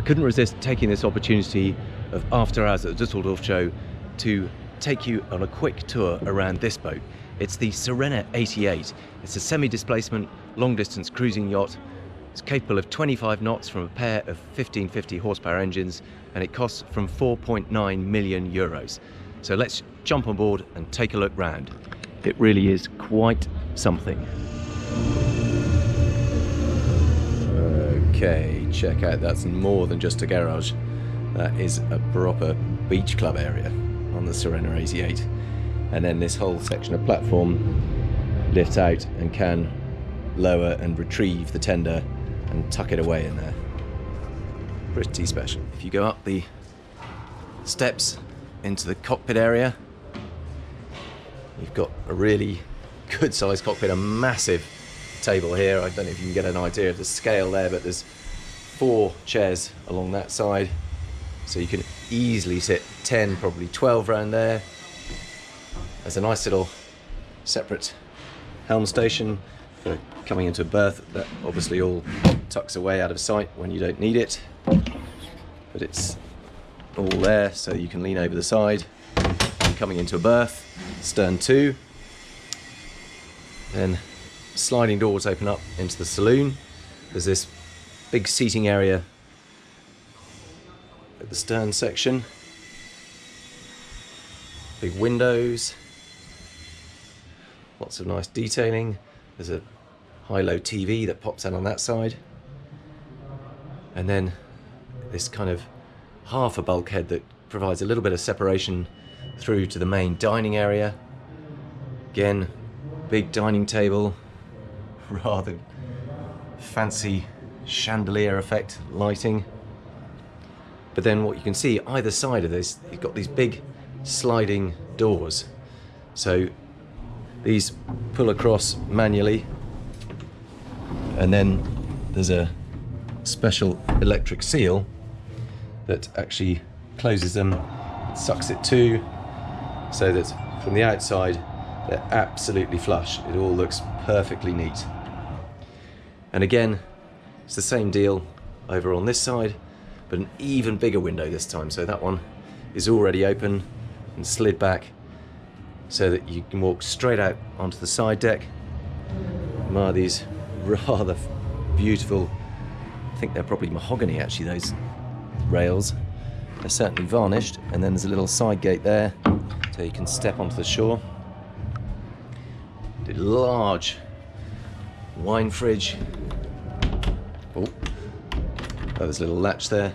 couldn't resist taking this opportunity of after hours at the Düsseldorf show to take you on a quick tour around this boat. It's the Sirena 88. It's a semi-displacement, long-distance cruising yacht. It's capable of 25 knots from a pair of 1550 horsepower engines, and it costs from 4.9 million euros. So let's jump on board and take a look round. It really is quite something. Okay, check out, that's more than just a garage. That is a proper beach club area on the Sirena 88. And then this whole section of platform lifts out and can lower and retrieve the tender and tuck it away in there. Pretty special. If you go up the steps into the cockpit area, you've got a really good sized cockpit, a massive table here. I don't know if you can get an idea of the scale there, but there's 4 chairs along that side, so you can easily sit 10, probably 12 around there. There's a nice little separate helm station for coming into a berth that obviously all tucks away out of sight when you don't need it, but it's all there so you can lean over the side. And coming into a berth, stern 2, then sliding doors open up into the saloon. There's this big seating area at the stern section, big windows, lots of nice detailing. There's a high-low TV that pops out on that side, and then this kind of half a bulkhead that provides a little bit of separation through to the main dining area. Again, big dining table, rather fancy chandelier effect lighting. But then what you can see either side of this, you've got these big sliding doors. So these pull across manually, and then there's a special electric seal that actually closes them, sucks it to, so that from the outside they're absolutely flush. It all looks perfectly neat. And again, it's the same deal over on this side, but an even bigger window this time. So that one is already open and slid back so that you can walk straight out onto the side deck. These rather beautiful, I think they're probably mahogany actually, those rails. They're certainly varnished, and then there's a little side gate there so you can step onto the shore. The large wine fridge. Oh, there's a little latch there.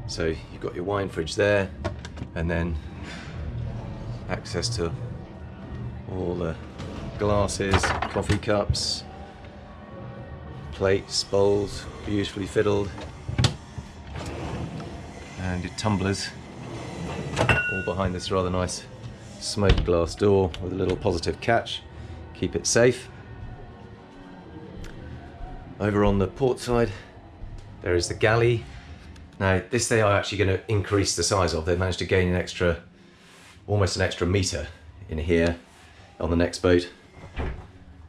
So you've got your wine fridge there, and then access to all the glasses, coffee cups, plates, bowls, beautifully fiddled, and your tumblers, all behind this rather nice smoked glass door with a little positive catch. Keep it safe. Over on the port side, there is the galley. Now, this they are actually going to increase the size of. They've managed to gain an extra, almost an extra metre in here on the next boat.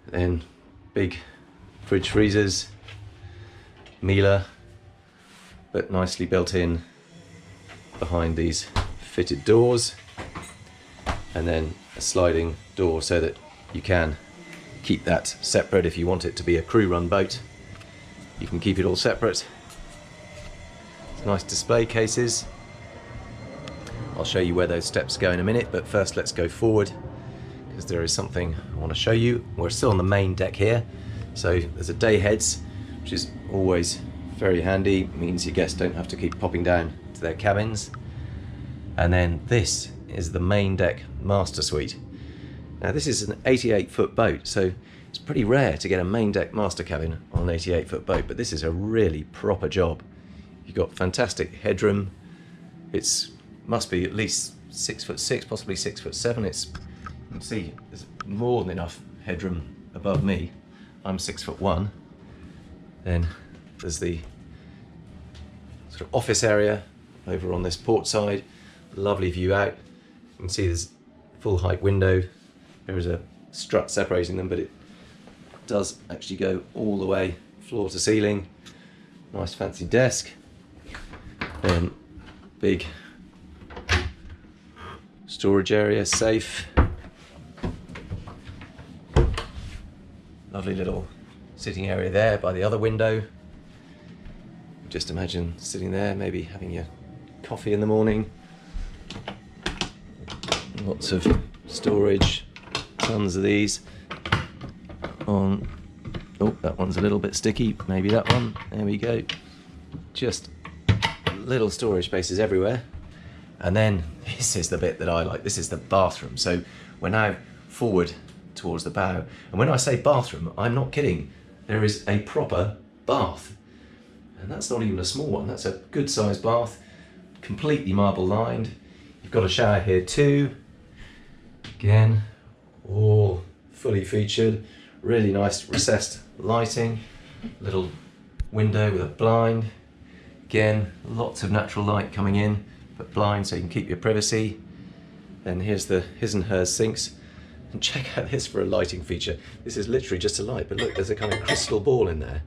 Then big fridge freezers, Miele, but nicely built in behind these fitted doors, and then a sliding door so that you can keep that separate. If you want it to be a crew run boat, you can keep it all separate. It's nice display cases. I'll show you where those steps go in a minute, but first let's go forward because there is something I want to show you. We're still on the main deck here, so there's a day heads, which is always very handy. It means your guests don't have to keep popping down to their cabins. And then this is the main deck master suite. Now this is an 88-foot boat, so it's pretty rare to get a main deck master cabin on an 88-foot boat, but this is a really proper job. You've got fantastic headroom. It's must be at least 6'6", possibly 6'7". It's, you can see there's more than enough headroom above me. I'm 6'1". Then there's the sort of office area over on this port side. Lovely view out. You can see there's a full height window. There is a strut separating them, but it does actually go all the way floor to ceiling. Nice fancy desk. Then big storage area, safe. Lovely little sitting area there by the other window. Just imagine sitting there, maybe having your coffee in the morning. Lots of storage, tons of these. Oh, that one's a little bit sticky, maybe that one. There we go. Just little storage spaces everywhere. And then this is the bit that I like. This is the bathroom. So we're now forward towards the bow. And when I say bathroom, I'm not kidding. There is a proper bath. And that's not even a small one. That's a good sized bath, completely marble lined. You've got a shower here too. Again, all fully featured. Really nice recessed lighting. Little window with a blind. Again, lots of natural light coming in, but blind so you can keep your privacy. Then here's the his and hers sinks. And check out this for a lighting feature. This is literally just a light, but look, there's a kind of crystal ball in there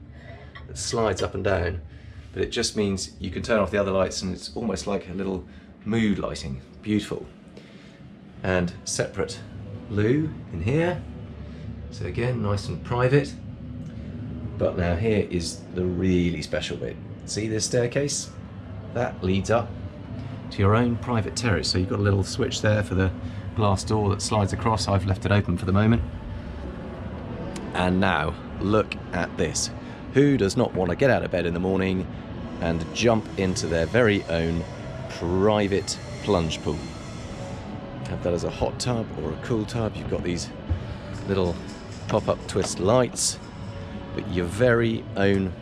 that slides up and down. But it just means you can turn off the other lights and it's almost like a little mood lighting. Beautiful. And separate loo in here. So again, nice and private. But now here is the really special bit. See this staircase? That leads up to your own private terrace. So you've got a little switch there for the glass door that slides across. I've left it open for the moment. And now look at this. Who does not want to get out of bed in the morning and jump into their very own private plunge pool? Have that as a hot tub or a cool tub. You've got these little pop-up twist lights, but your very own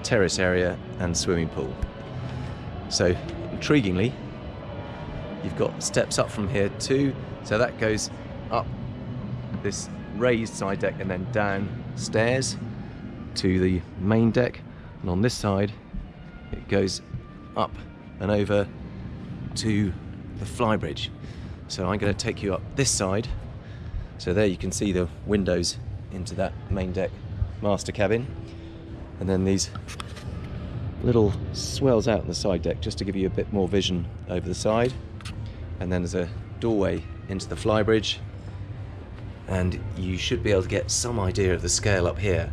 terrace area and swimming pool. So intriguingly, you've got steps up from here too. So that goes up this raised side deck and then down stairs to the main deck. And on this side, it goes up and over to the Flybridge. So I'm going to take you up this side. So there you can see the windows into that main deck master cabin. And then these little swells out on the side deck just to give you a bit more vision over the side. And then there's a doorway into the Flybridge. And you should be able to get some idea of the scale up here.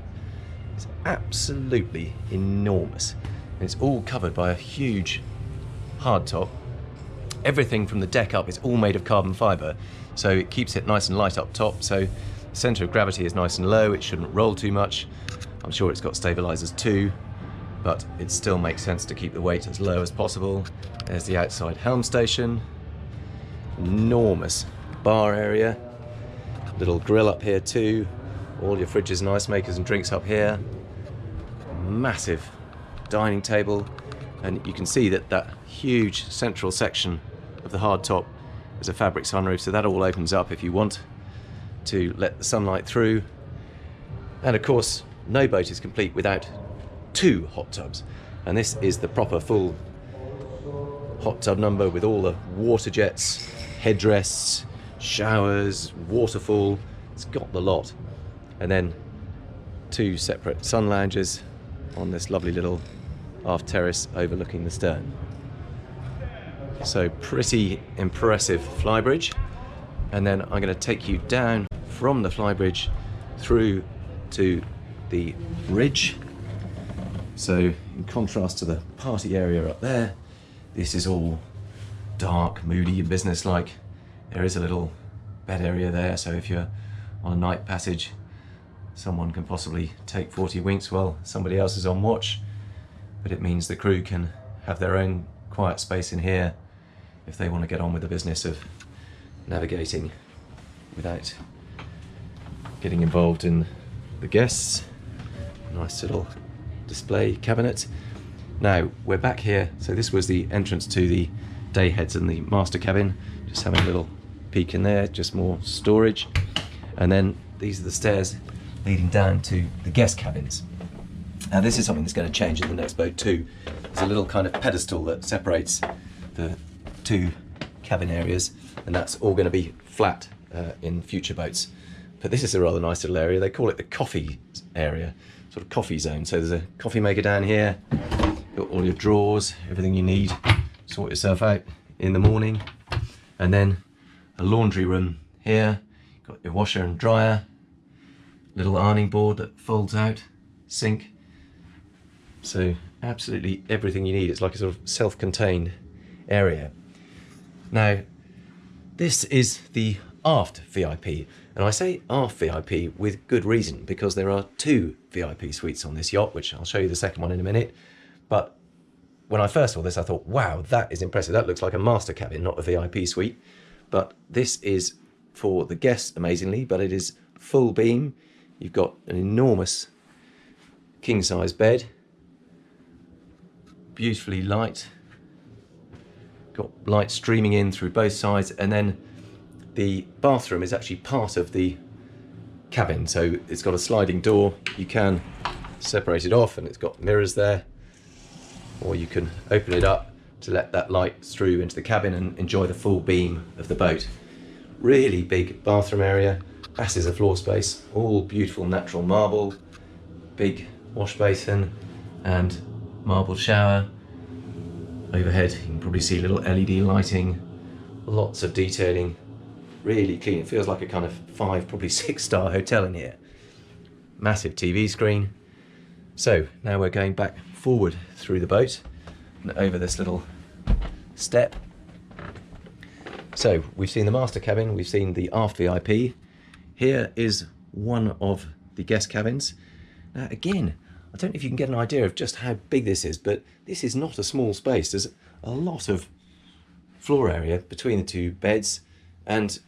It's absolutely enormous. And it's all covered by a huge hardtop. Everything from the deck up is all made of carbon fibre, so it keeps it nice and light up top. So the centre of gravity is nice and low, it shouldn't roll too much. I'm sure it's got stabilisers too, but it still makes sense to keep the weight as low as possible. There's the outside helm station. Enormous bar area. Little grill up here too. All your fridges and ice makers and drinks up here. Massive dining table. And you can see that that huge central section of the hard top is a fabric sunroof, so that all opens up if you want to let the sunlight through. And of course, no boat is complete without two hot tubs. And this is the proper full hot tub number with all the water jets, headrests, showers, waterfall. It's got the lot. And then two separate sun lounges on this lovely little aft terrace overlooking the stern. So pretty impressive Flybridge. And then I'm going to take you down from the Flybridge through to the ridge. So in contrast to the party area up there, this is all dark, moody and businesslike. There is a little bed area there, so if you're on a night passage, someone can possibly take 40 winks while somebody else is on watch. But it means the crew can have their own quiet space in here if they want to get on with the business of navigating without getting involved in the guests. Nice little display cabinet. Now we're back here, so this was the entrance to the day heads and the master cabin. Just having a little peek in there, just more storage. And then these are the stairs leading down to the guest cabins. Now this is something that's going to change in the next boat too. There's a little kind of pedestal that separates the two cabin areas, and that's all going to be flat in future boats. But this is a rather nice little area. They call it the coffee area, sort of coffee zone. So there's a coffee maker down here, Got all your drawers, everything you need. Sort yourself out in the morning. And then a laundry room here. Got your washer and dryer. Little ironing board that folds out. Sink. So absolutely everything you need. It's like a sort of self-contained area. Now, this is the aft VIP. And I say aft VIP with good reason, because there are 2 VIP suites on this yacht, which I'll show you the second one in a minute. But when I first saw this, I thought, wow, that is impressive. That looks like a master cabin, not a VIP suite. But this is for the guests, amazingly, but it is full beam. You've got an enormous king-size bed. Beautifully light. Got light streaming in through both sides, and then the bathroom is actually part of the cabin, so it's got a sliding door. You can separate it off and it's got mirrors there, or you can open it up to let that light through into the cabin and enjoy the full beam of the boat. Really big bathroom area, masses of floor space, all beautiful natural marble, big wash basin and marble shower. Overhead you can probably see little LED lighting, lots of detailing, really clean. It feels like a kind of 5, probably 6-star hotel in here. Massive TV screen. So now we're going back forward through the boat and over this little step. So we've seen the master cabin, we've seen the aft VIP. Here is one of the guest cabins. Now again, I don't know if you can get an idea of just how big this is, but this is not a small space. There's a lot of floor area between the 2 beds and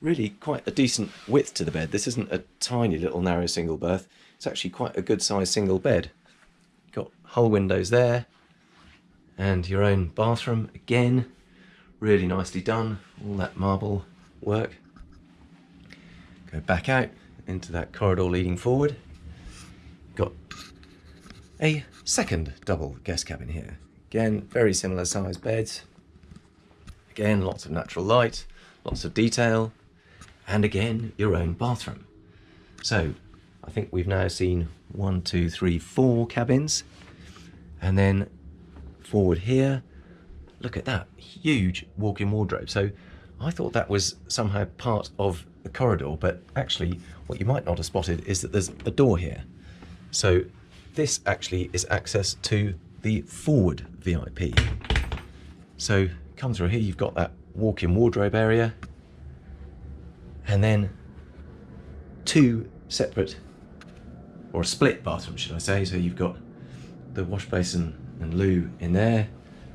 really quite a decent width to the bed. This isn't a tiny little narrow single berth. It's actually quite a good sized single bed. Got hull windows there and your own bathroom. Again, really nicely done. All that marble work. Go back out into that corridor leading forward. Got a second double guest cabin here. Again, very similar sized beds. Again, lots of natural light, lots of detail, and again, your own bathroom. So I think we've now seen 1, 2, 3, 4 cabins. And then forward here, look at that huge walk-in wardrobe. So I thought that was somehow part of the corridor, but actually what you might not have spotted is that there's a door here. So this actually is access to the forward VIP. So come through here, you've got that walk-in wardrobe area, and then 2 separate, or a split bathroom should I say. So you've got the wash basin and loo in there,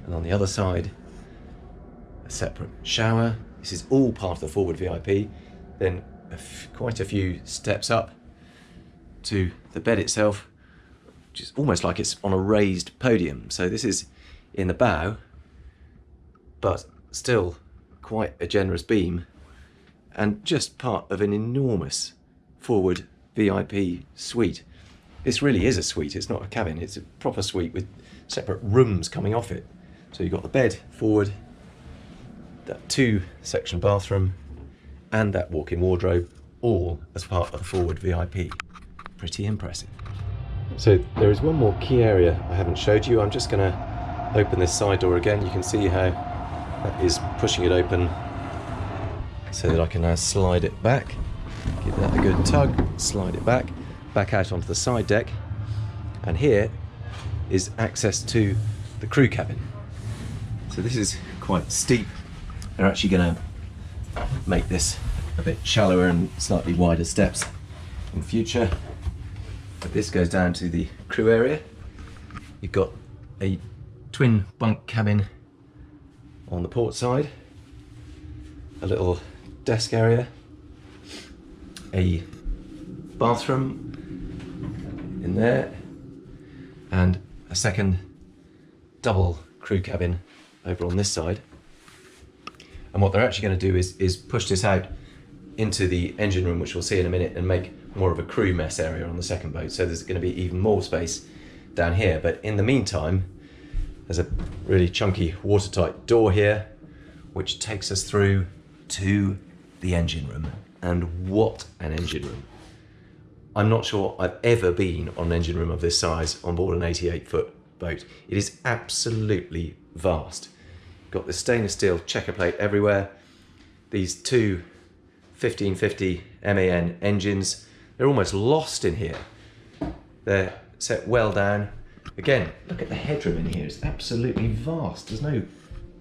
and on the other side a separate shower. This is all part of the forward VIP. Then quite a few steps up to the bed itself, which is almost like it's on a raised podium. So this is in the bow, but still quite a generous beam, and just part of an enormous forward VIP suite. This really is a suite, it's not a cabin, it's a proper suite with separate rooms coming off it. So you've got the bed forward, that 2-section bathroom, and that walk-in wardrobe, all as part of the forward VIP. Pretty impressive. So there is one more key area I haven't showed you. I'm just going to open this side door again. You can see how that is pushing it open so that I can now slide it back. Give that a good tug, slide it back out onto the side deck. And here is access to the crew cabin. So this is quite steep. They're actually going to make this a bit shallower and slightly wider steps in future. But this goes down to the crew area. You've got a twin bunk cabin on the port side, a little desk area, a bathroom in there, and a second double crew cabin over on this side. And what they're actually going to do is push this out into the engine room, which we'll see in a minute, and make more of a crew mess area on the second boat. So there's going to be even more space down here. But in the meantime, there's a really chunky watertight door here, which takes us through to the engine room. And what an engine room. I'm not sure I've ever been on an engine room of this size on board an 88-foot boat. It is absolutely vast. Got the stainless steel checker plate everywhere. These two 1550 MAN engines, they're almost lost in here. They're set well down. Again, look at the headroom in here, it's absolutely vast. There's no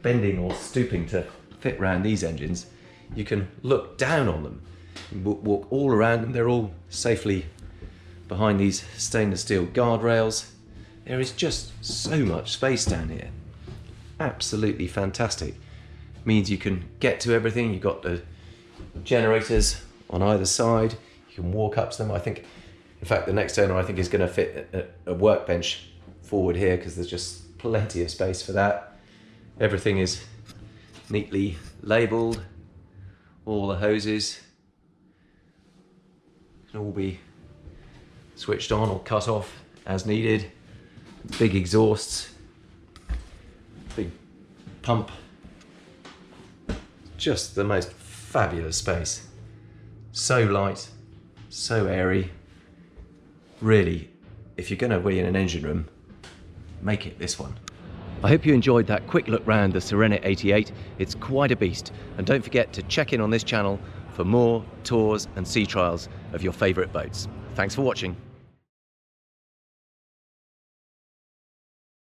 bending or stooping to fit around these engines. You can look down on them, walk all around them. They're all safely behind these stainless steel guardrails. There is just so much space down here. Absolutely fantastic. Means you can get to everything. You've got the generators on either side. You can walk up to them. I think, in fact, the next owner I think is going to fit a workbench forward here because there's just plenty of space for that. Everything is neatly labelled. All the hoses can all be switched on or cut off as needed. Big exhausts, big pump. Just the most fabulous space. So light, so airy. Really, if you're going to be in an engine room, make it this one. I hope you enjoyed that quick look round the Sirena 88. It's quite a beast. And don't forget to check in on this channel for more tours and sea trials of your favourite boats. Thanks for watching.